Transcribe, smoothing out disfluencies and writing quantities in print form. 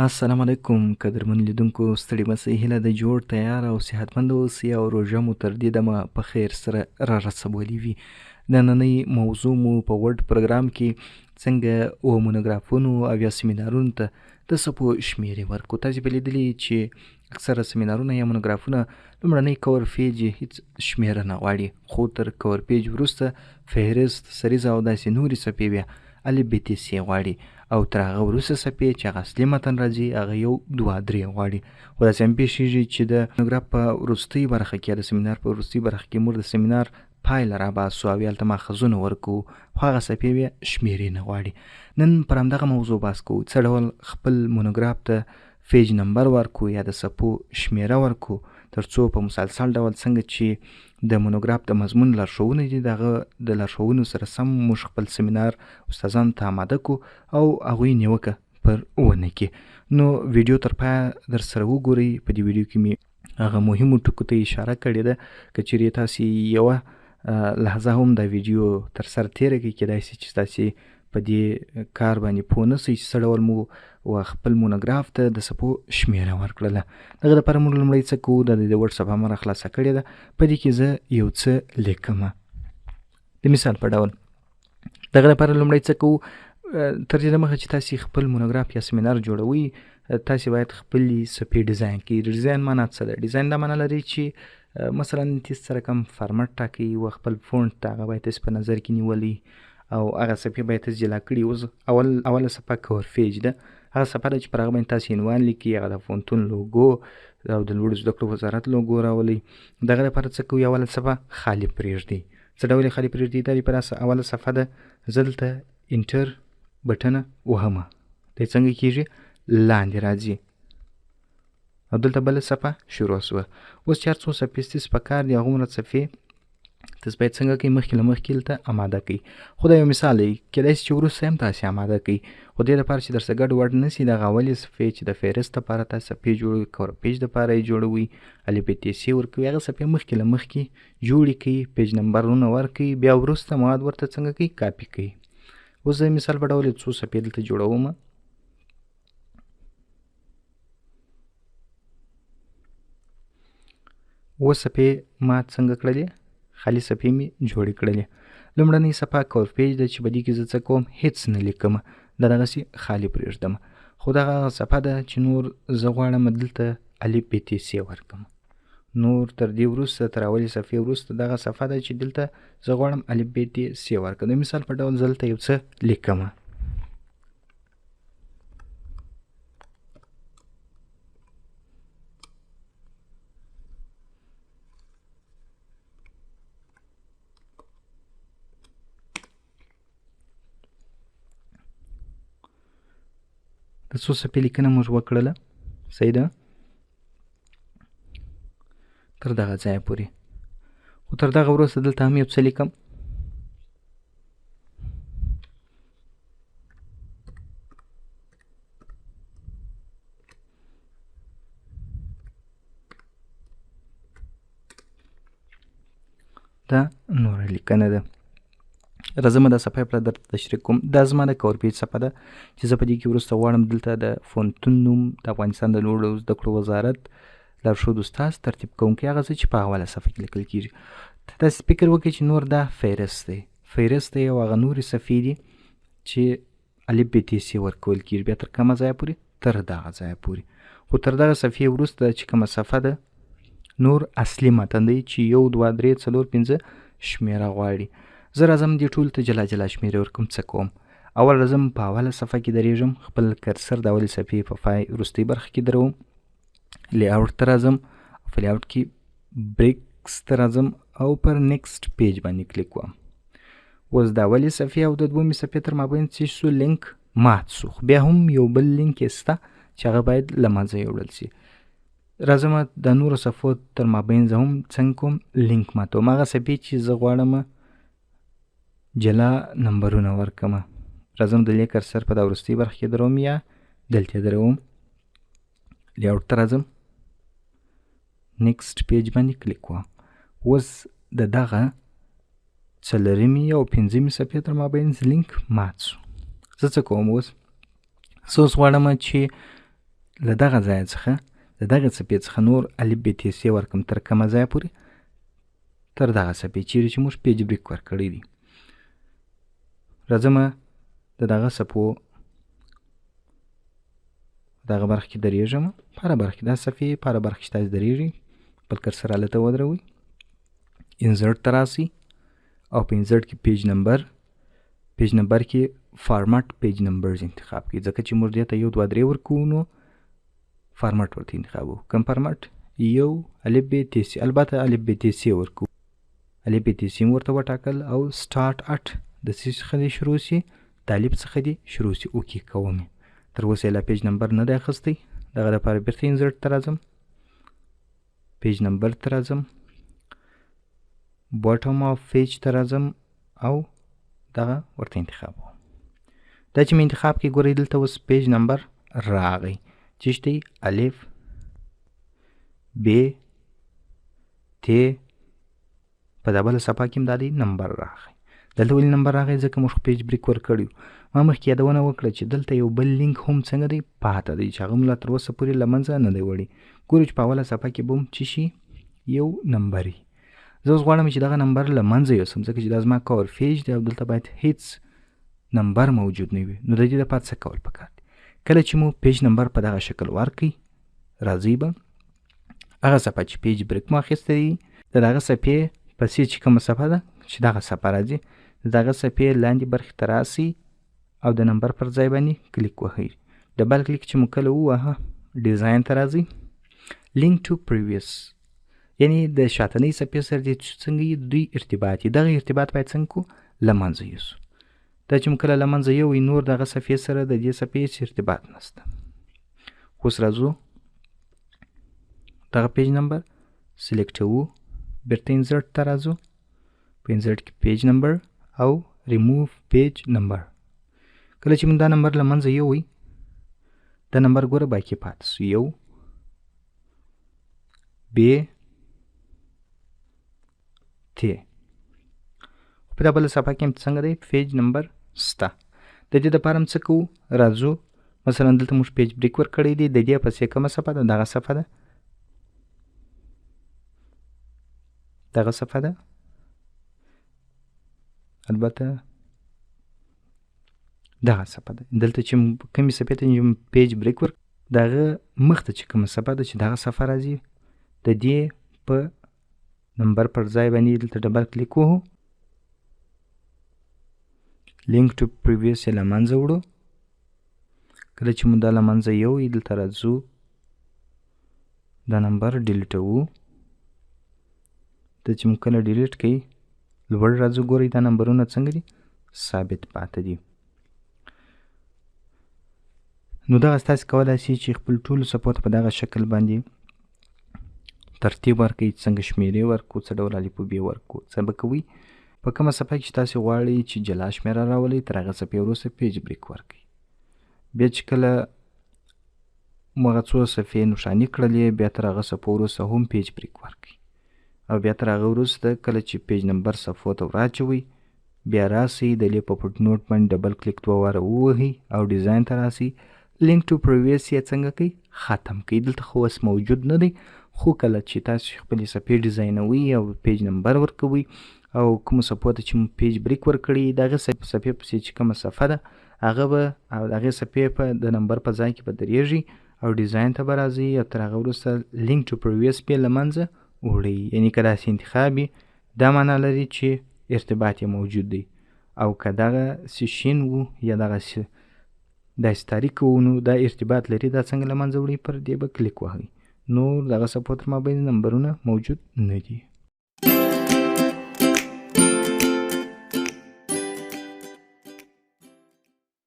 السلام علیکم قدرمن لیدونکو ستړي مسئ هیله د جوړ تیار او صحتمند اوسئ او روژه مو تر دې دمه په خیر سره را رسولې وي. نننۍ موضوع مو په ورډ پروګرام کې څنګه و مونوګرافونو او یا سمینارونو ته د صفحو شمېرې ورکړو. تاسې به لیدلي چې اکثره سمینارونه یا مونوګرافونه لومړنی کور پیج یې هېڅ شمېره نه غواړي، خو تر کور پیج وروسته فهرست، سریزه او داسې نورې صفحې بیا الف ب ت س غواړي او تر هغه وروسته صفحې چې هغه اصلي متن راځي هغه یو دوه درې غواړي. خو داسې هم پېښېږي چې د مونوګراف په وروستۍ برخه کې یا د سمینار په وروستۍ برخه کې موږ د سمینار پایله راباسو او هلته ماخذونه ورکوو، خو هغه صفحې بیا شمېرې نه غواړي. نن پر همدغه موضوع بحث کوو، څه ډول خپل مونوګراف ته پیج نمبر ورکو یا د صفحو شمېره ورکو، تر څو په مسلسل ډول څنګه چې د مونوګراف د مضمون لارښوونه دي د هغه د لارښوونو سره سم موږ خپل سمینار استادانو ته آماده کو او هغوی نیوکه پر ونه کې. نو ویډیو تر پایه در سره وګورئ. په دې ویډیو کې مې هغه مهمو ټکو ته اشاره کړې ده. که چیرې تاسې یوه لحظه هم دا ویډیو تر سره تېره کړئ، کیدای شي چې تاسې په دې کار باندې پوه نه سئ چې څه ډول مو خپل مونوګراف ته د صفحو شمېره ورکړله. دغه دپاره موږ لومړی څه کوو، د وټس اپ همه راخلاصه کړې ده، په دې کې زه یو څه لیکمه. د مثال په ډول دغه دپاره لومړی څه کوو، تر دې دمخه چې تاسې خپل مونوګراف یا سمینار جوړوئ، تاسې باید خپلې صفحې ډیزاین کړئ. ډیزاین معنا څه ده؟ ډیزاین دا معنا لري چې مثلا تاسې سره کوم فارمټ ټاکئ او خپل فونټ ته هغه باید تاسې په نظر کې نیولی او هغه صفحې باید تاسې جلا کړي. اوس اوله صفحه کور پیج ده، هغه صفحه ده چې پر هغه باندې تاسې عنوان لیکي، هغه د پوهنتون لوګو او د لوړو زده کړو وزارت لوګو راولئ. دغه دپاره څه کوئ، اوله صفحه خالي پرېږدئ. څه ډول یې خالي پرېږدئ؟ دا دپاره اوله صفحه ده، زه دلته انټر بټنه وهمه، دی څنګه کېږي؟ لاندې راځي او دلته بله صفحه شروع سوه. اوس چې هر څو صفحې ستاسې په کار دي هغومره صفحې تاسې باید څنګه کوئ، مخکې له مخکې دلته اماده کوئ. خو دا یو مثال دی، کیدای شي چې وروسته هم تاسې اماده کوئ، خو دې دپاره چې درسه ګډوډ نه سي، دغه اولې صفحې چې د فهرست دپاره تاسې صفحې جوړوئ، کور پیج دپاره یې جوړوئ، الف ب ت س ورکوئ، هغه صفحې مخکې له مخکې جوړې کړئ، پیج نمبرونه ورکوئ، بیا وروسته مواد ورته څنګه کوئ، کاپي کوئ. اوس زه مثال په ډول څو صفحې دلته جوړومه. اوس صفحې ما څنګه کړلې، خالي صفحې مې جوړې کړلې. لومړنۍ صفحه کور پیج ده چې په دې کې زه څه کوم، هېڅ نه لیکمه، دا دغسې خالي پرېږدمه. خو دغه هغه صفحه ده چې نور زه غواړم دلته الف ب ت س ورکړم. نور تر دې وروسته، تر اولې صفحې وروسته دغه صفحه ده چې دلته زه غواړم الف ب ت س ورکړم. د مثال په ډول زه دلته یو څه لیکمه. د څو صفحې لیکنه موږ وکړله، صحیح ده، تر دغه ځایه پورې. خو تر دغه وروسته دلته هم یو څه لیکم. دا نوره لیکنه ده. راځم دا صفحه پر درته تشریح کوم. دا زما د کور پیج صفحه ده چې زه په دې کې وروسته غواړم دلته د پوهنتون نوم، د افغانستان د لوړو زده کړو وزارت لارښود استاذ ترتیب کوونکی هغه څه چې په اوله صفحه کې لیکل کېږي. تاسې فکر وکړئ چې نور دا فهرست دی، فهرست دی او هغه نورې صفحې دي چې الف ب ت س ورکول کېږي. بیا تر کومه ځایه پورې؟ تر دغه ځایه پورې. خو تر دغه صفحې وروسته چې کومه صفحه ده، نور اصلي متن دی چې 1 2 3 4 5 شمېره غواړي. زه راځم دې ټولو ته جلا جلا شمېرې ورکوم. څه کوم؟ اول راځم په اوله صفحه کې درېږم، خپل کرسر د اولې صفحې په وروستۍ برخه کې دروم، لیاوټ ته راځم او په لیاوټ کې بریکس ته راځم او پر نیکسټ پیج باندې کلیک کوم. اوس د اولې صفحې او د دویمې صفحې تر مابین څه شو، لینک مات شو. خو بیا هم یو بل لینک یې شته چې هغه باید له منځه یوړل شي. راځم د نورو صفحو تر مابین زه هم څنګه کوم، لینک ماتوم. هغه صفحې چې زه غواړم جلا نمبرونه ورکمه. راځم د لیکر سر په دا وروستۍ برخه کې دروم یا دلته دروم، لیاوټ ته راځم، نیکسټ پیج باندې کلیک کوم. اوس د دغه څلورمې او پنځمې صفحې تر مابین لینک مات شو. زه څه کوم اوس؟ زه اوس غواړم چې له دغه ځایه څخه د دغه څپې څخه نور الف ب ت س ورکړم تر کومه ځایه پورې تر دغه څپې چیرې چې موږ پیج بریک ورکړی دی. راځمه د دغه څپو دغه برخه کې درېږم، په هره برخه کې دا صفحې په هره برخه کې تاسې درېږئ، خپل کرسر هلته ودروئ، انزرټ ته راسئ او په انزرټ کې پیج نمبر کې فارمټ پیج نمبرز انتخاب کړئ، ځکه چې موږ دې ته 1 2 3 ورکوو نو فارمټ ورته انتخابوو. کوم فارمټ؟ یو الف ب ت س، البته الف ب ت س ورکوو، الف ب ت س ورته وټاکل او سټارټ اټ د څه څخه دې شروع سي؟ د الف څخه دې شروع سي. اوکې کوم تر اوسه یې لا پیج نمبر نه دی اخیستی، دغه لپاره بیرته انزرټ ته راځم، پیج نمبر ته راځم، باټم اف پیج ته راځم او دغه ورته انتخابوم. دا چې مې انتخاب کړي ګورئ دلته اوس پیج نمبر راغی، چې شته الف ب ت په دا بله صفحه کې هم دا دی نمبر راغی. دلته ولې نمبر راغی؟ ځکه موږ پیج بریک ورکړی و. ما مخکې یادونه وکړه چې دلته یو بل لینک هم څنګه دی پاته دی چې هغه مو لا تر اوسه پورې له منځه نه دی وړی. ګورو چې په اوله صفحه کې به هم څه شي؟ یو نمبر وي. زه اوس غواړم چې دغه نمبر له منځه یوسم، ځکه چې دا زما کور پیج دی او دلته باید هیڅ نمبر موجود نه وي. نو د دې لپاره څه کول پکار دي؟ کله چې مو پیج نمبر په دغه شکل ورکړئ، راځئ به هغه صفحه چې پیج بریک مو اخیستی دی د دغه صفحې پسې چې کومه صفحه ده چې دغه صفحه راځي، د دغه صفحې لاندې برخې ته راسئ او د نمبر پر ځای باندې کلیک وهئ. ډبل کلیک چې مو کله ووهه ډیزاین ته راځئ، لینک ټو پریویس، یعنې د شاتنۍ صفحې سره دې څنګه یي دوی ارتباط یي، دغه ارتباط باید څنګه کړو؟ له منځه یوسو. دا چې مو کله له منځه یوئ نور دغه صفحې سره د دې صفحې هېڅ ارتباط نشته. اوس راځو دغه پیج نمبر سلیکټوو، بیرته انزرټ ته راځو، په انزرټ کې پیج نمبر او ریموو پیج نمبر. کله چې موږ دا نمبر له منځه یوئ دا نمبر ګوره باقي پاتې سو، یو ب ت. په دا بله صفحه کې هم څنګه دی پیج نمبر سته. د دې دپاره هم څه کوو؟ راځو مثلا دلته موږ پیج بریک ورکړی دی، د دې پسې کومه صفحه ده؟ دغه صفحه ده، دغه صفحه ده، البته دغه صفحه ده. دلته چې کومې صفحې ته پیج بریک ورک دغه مخته چې کومه صفحه ده چې دغه صفحه راځي، د دې په نمبر پر ځای باندې دلته ډبل کلیک وهو، لینک ټو پریویس یې له منځه وړو. کله چې مو دا له منځه یوئ دلته راځو دا نمبر ډیلیټوو. دا چې مو کله ډیلیټ کوئ لوړ راځو، ګورئ دا نمبرونه څنګه دي؟ ثابت پاته دي. نو دغه تاسې کولی شئ چې خپل ټولو صفحو ته په دغه شکل باندې ترتیب ورکړئ، څنګه شمېرې ورکړو، څه ډول الفبې ورکړو. څه به کوئ؟ په کومه صفحه کې چې تاسې غواړئ چې جلا شمېره راولئ تر هغه صفحې وروسته پیج بریک ورکړئ. بیا چې کله مو هغه څو صفحې نښاني کړلې بیا تر هغه صفحو وروسته هم پیج بریک ورکړئ او بیا تر هغه وروسته کله چې پیج نمبر صفحو ته وراچوئ بیا راسئ د لیپ په پټ نوټ باندې ډبل کلیک 2 واره ووهئ او ډیزاین ته راسئ، لینک ټو پریویس یې څنګه کوئ؟ ختم کوئ. دلته خو اوس موجود نه دی، خو کله چې تاسو خپلې صفحې ډیزاینوئ او پیج نمبر ورکوئ او کومو صفحو ته چې مو پیج بریک ورکړي دغه صفحې پسې چې کومه صفحه ده هغه به او د هغې صفحې په د نمبر په ځای کې به درېږي او ډیزاین ته به راځئ او تر هغه وروسته لینک ټو پریویس بیا له منځه وړئ. یعنې که داسې انتخاب وي دا معنا لري چې ارتباط یې موجود دی، او که دغسې شین و یا دغسې داسې تاریک و نو دا ارتباط لري. دا څنګه له منځه وړئ؟ پر دې به کلیک وهئ، نور دغه صفحو تر مابین نمبرونه موجود نه دي.